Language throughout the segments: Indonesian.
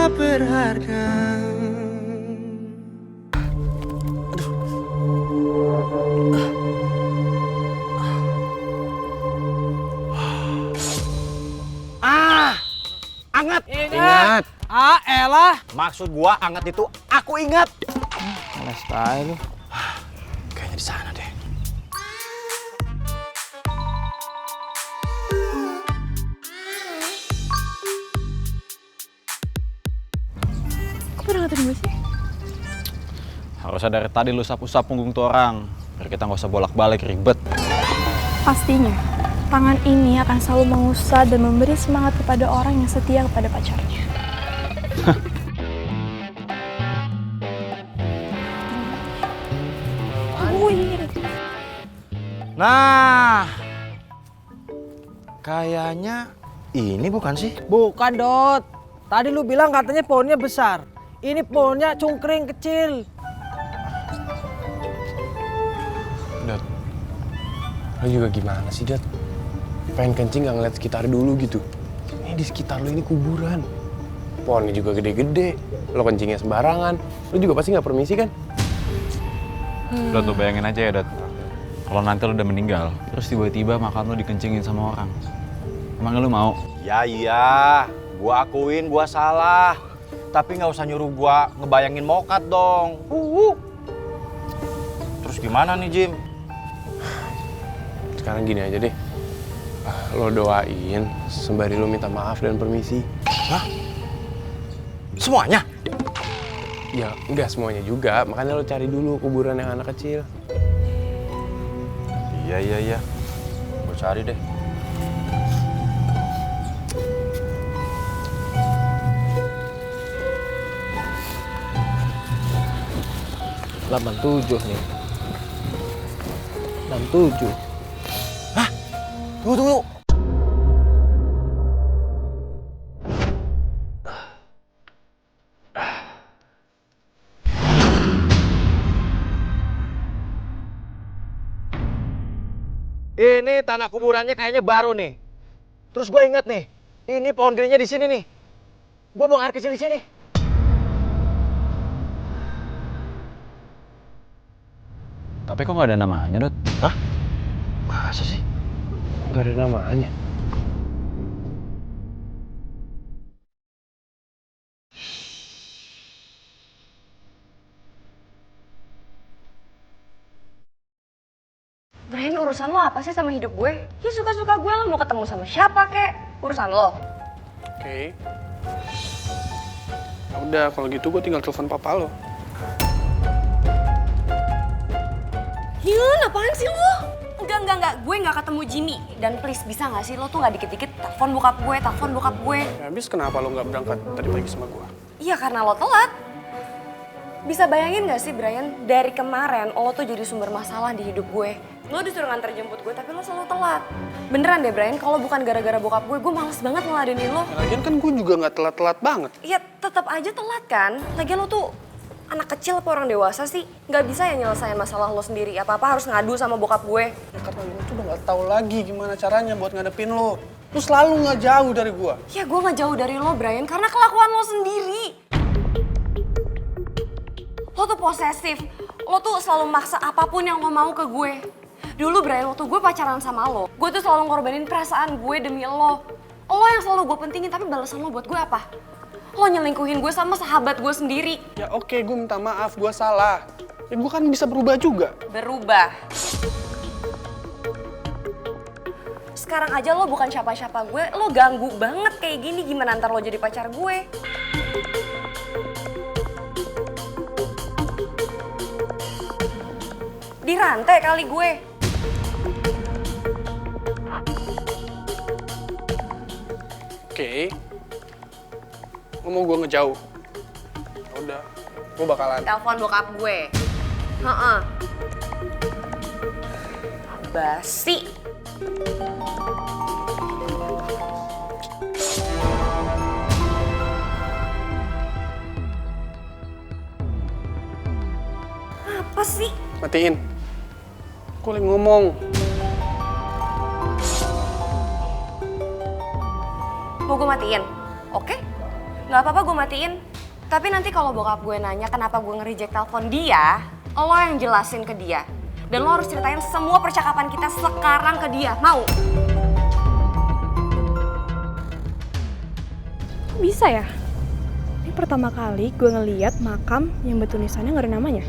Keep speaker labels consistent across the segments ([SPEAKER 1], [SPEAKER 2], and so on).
[SPEAKER 1] tak berharga.
[SPEAKER 2] Anget.
[SPEAKER 3] Ingat.
[SPEAKER 2] Ah, elah.
[SPEAKER 3] Maksud gua anget itu aku ingat.
[SPEAKER 2] Mana style lu?
[SPEAKER 3] Kayaknya di sana deh.
[SPEAKER 4] Kok pernah ngatain gue sih?
[SPEAKER 5] Harusnya dari tadi lu sapu-sapu punggung tuh orang, biar kita nggak usah bolak-balik ribet.
[SPEAKER 4] Pastinya, tangan ini akan selalu mengusah dan memberi semangat kepada orang yang setia kepada pacarnya.
[SPEAKER 3] Nah, kayaknya ini bukan sih?
[SPEAKER 2] Bukan, Dot. Tadi lu bilang katanya pohonnya besar. Ini pohonnya cungkring kecil.
[SPEAKER 6] Dot, lo juga gimana sih, Dot? Pengen kencing gak ngeliat sekitar dulu gitu. Ini di sekitar lo ini kuburan. Pohonnya juga gede-gede. Lo kencingnya sembarangan. Lo juga pasti gak permisi kan?
[SPEAKER 5] Dot, lu bayangin aja ya, Dot. Kalau nanti lu udah meninggal, terus tiba-tiba makan lu dikencingin sama orang. Emang lu mau?
[SPEAKER 3] Ya iya, gua akuin gua salah. Tapi nggak usah nyuruh gua ngebayangin mokat dong. Terus gimana nih, Jim?
[SPEAKER 6] Sekarang gini aja deh. Lo doain sembari lo minta maaf dan permisi.
[SPEAKER 3] Hah? Semuanya?
[SPEAKER 6] Ya, enggak semuanya juga. Makanya lo cari dulu kuburan yang anak kecil.
[SPEAKER 3] Iya. Gua cari deh.
[SPEAKER 2] Delapan tujuh nih. 67.
[SPEAKER 3] Hah? Tunggu. Ini tanah kuburannya kayaknya baru nih. Terus gue inget nih, ini pohon gedenya di sini nih. Gue buang air kecil di sini.
[SPEAKER 5] Tapi kok nggak ada namanya, Dot?
[SPEAKER 3] Hah? Masa sih?
[SPEAKER 6] Gak ada namanya.
[SPEAKER 7] Brian, urusan lo apa sih sama hidup gue? Ya suka-suka gue, lo mau ketemu sama siapa kek? Urusan lo.
[SPEAKER 6] Oke. Ya udah, kalau gitu gue tinggal telepon papa lo.
[SPEAKER 7] Yun, apaan sih lo? Enggak. Gue nggak ketemu Jimmy. Dan please, bisa nggak sih lo tuh nggak dikit-dikit telepon bokap gue.
[SPEAKER 6] Ya, habis kenapa lo nggak berangkat tadi pagi sama gue?
[SPEAKER 7] Iya, karena lo telat. Bisa bayangin gak sih, Brian? Dari kemarin, lo tuh jadi sumber masalah di hidup gue. Lo disuruh nganter jemput gue, tapi lo selalu telat. Beneran deh, Brian, kalau bukan gara-gara bokap gue males banget ngeladenin lo.
[SPEAKER 6] Ya, lagian kan gue juga nggak telat-telat banget.
[SPEAKER 7] Iya, tetap aja telat kan? Lagian lo tuh anak kecil apa orang dewasa sih? Nggak bisa ya nyelesain masalah lo sendiri. Apa-apa harus ngadu sama bokap gue.
[SPEAKER 6] Ya karena gue tuh udah nggak tahu lagi gimana caranya buat ngadepin lo. Lo selalu nggak jauh dari gue.
[SPEAKER 7] Ya gue nggak jauh dari lo, Brian, karena kelakuan lo sendiri. Lo tuh posesif. Lo tuh selalu maksa apapun yang lo mau ke gue. Dulu, Brian, waktu gue pacaran sama lo, gue tuh selalu ngorbanin perasaan gue demi lo. Lo yang selalu gue pentingin, tapi balasan lo buat gue apa? Lo nyelingkuhin gue sama sahabat gue sendiri.
[SPEAKER 6] Ya oke, gue minta maaf, gue salah. Ya gue kan bisa berubah juga.
[SPEAKER 7] Berubah. Sekarang aja lo bukan siapa-siapa gue, lo ganggu banget kayak gini. Gimana ntar lo jadi pacar gue? Dirantai kali gue.
[SPEAKER 6] Oke. Lo mau gue ngejauh? Ya udah, gue bakalan.
[SPEAKER 7] Telepon bokap gue. Heeh. Basi. Apa sih?
[SPEAKER 6] Matiin. Gue lagi ngomong.
[SPEAKER 7] Mau gue matiin? Oke? Gak apa-apa gue matiin. Tapi nanti kalau bokap gue nanya kenapa gue nge-reject telepon dia, lo yang jelasin ke dia. Dan lo harus ceritain semua percakapan kita sekarang ke dia. Mau?
[SPEAKER 4] Bisa ya? Ini pertama kali gue ngeliat makam yang bertulisannya nggak ada namanya.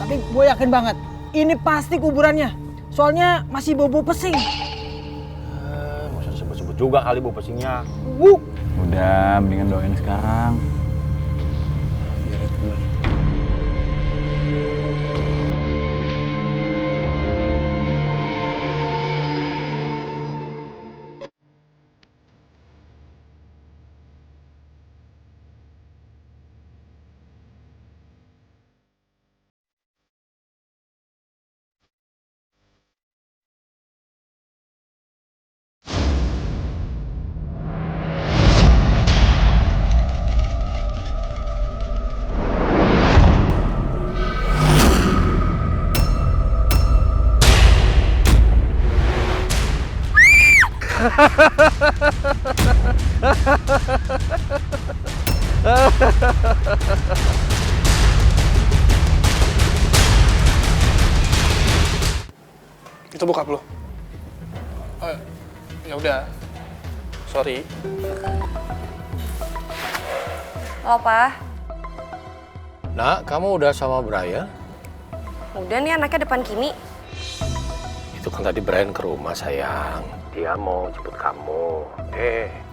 [SPEAKER 2] Tapi gue yakin banget, ini pasti kuburannya. Soalnya masih bau-bau pesing.
[SPEAKER 3] Nggak usah sebut-sebut juga kali bau pesingnya.
[SPEAKER 5] Udah, mendingan doain sekarang.
[SPEAKER 6] Itu bokap lo. Oh, ya udah. Sorry.
[SPEAKER 7] Lo apa?
[SPEAKER 3] Nak, kamu udah sama Brian?
[SPEAKER 7] Udah nih anaknya depan Kimi.
[SPEAKER 3] Itu kan tadi Brian ke rumah, sayang. Dia mau jemput kamu.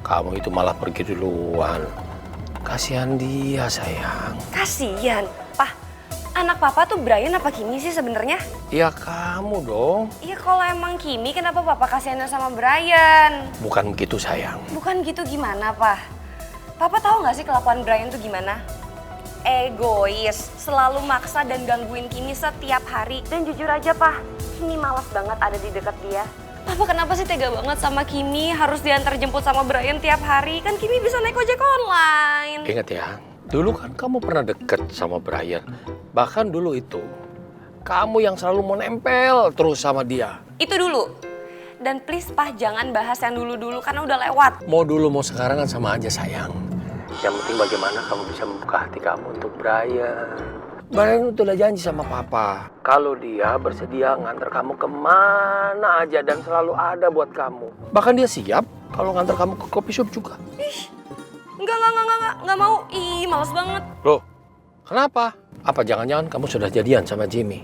[SPEAKER 3] Kamu itu malah pergi duluan. Kasihan dia, sayang.
[SPEAKER 7] Kasian, Pah. Anak papa tuh Brian apa Kimi sih sebenarnya?
[SPEAKER 3] Ya kamu dong.
[SPEAKER 7] Iya kalau emang Kimi kenapa papa kasihannya sama Brian?
[SPEAKER 3] Bukan begitu, sayang.
[SPEAKER 7] Bukan gitu gimana, Pah? Papa tahu nggak sih kelakuan Brian tuh gimana? Egois, selalu maksa dan gangguin Kimi setiap hari. Dan jujur aja, Pah, Kimi malas banget ada di dekat dia. Papa kenapa sih tega banget sama Kimi harus diantar jemput sama Brian tiap hari? Kan Kimi bisa naik ojek online.
[SPEAKER 3] Ingat ya, dulu kan kamu pernah deket sama Brian. Bahkan dulu itu, kamu yang selalu mau nempel terus sama dia.
[SPEAKER 7] Itu dulu. Dan please, Pah, jangan bahas yang dulu-dulu karena udah lewat.
[SPEAKER 3] Mau dulu mau sekarang kan sama aja, sayang. Yang penting bagaimana kamu bisa membuka hati kamu untuk Brian. Brian itu udah janji sama papa. Kalau dia bersedia ngantar kamu kemana aja dan selalu ada buat kamu. Bahkan dia siap kalau ngantar kamu ke kopi shop juga.
[SPEAKER 7] Ih, enggak mau. Ih, males banget.
[SPEAKER 3] Loh, kenapa? Apa jangan-jangan kamu sudah jadian sama Jimmy?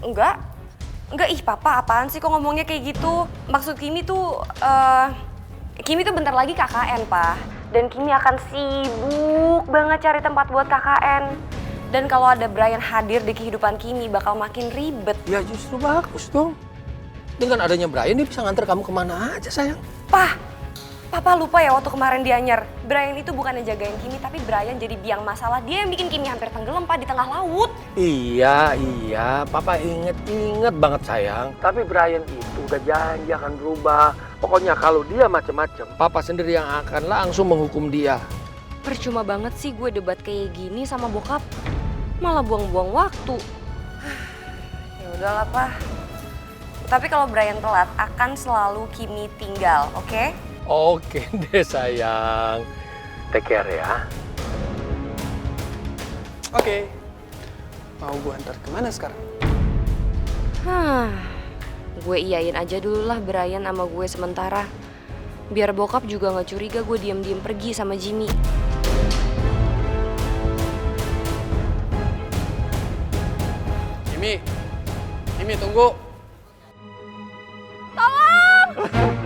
[SPEAKER 3] Enggak, ih papa apaan sih kok ngomongnya kayak gitu? Maksud Kimi tuh bentar lagi KKN, Pak. Dan Kimi akan sibuk banget cari tempat buat KKN. Dan kalau ada Brian hadir di kehidupan Kimi bakal makin ribet. Ya justru bagus dong. Dengan adanya Brian dia bisa ngantar kamu kemana aja, sayang.
[SPEAKER 7] Papa lupa ya waktu kemarin di Anyer. Brian itu bukannya jagain Kimi, tapi Brian jadi biang masalah. Dia yang bikin Kimi hampir tenggelam, Pak, di tengah laut.
[SPEAKER 3] Iya, papa inget banget, sayang. Tapi Brian itu udah janji akan berubah. Pokoknya kalau dia macem-macem, papa sendiri yang akan langsung menghukum dia.
[SPEAKER 7] Percuma banget sih gue debat kayak gini sama bokap. Malah buang-buang waktu. Ya udahlah, Pak. Tapi kalau Brian telat, akan selalu Kimi tinggal, oke?
[SPEAKER 3] Oke deh, sayang. Take care ya.
[SPEAKER 6] Oke. Mau gue antar kemana sekarang?
[SPEAKER 7] Gue iyain aja dulu lah Brian sama gue sementara. Biar bokap juga gak curiga gue diem-diem pergi sama Jimmy.
[SPEAKER 6] Jimmy, tunggu.
[SPEAKER 7] Tolong!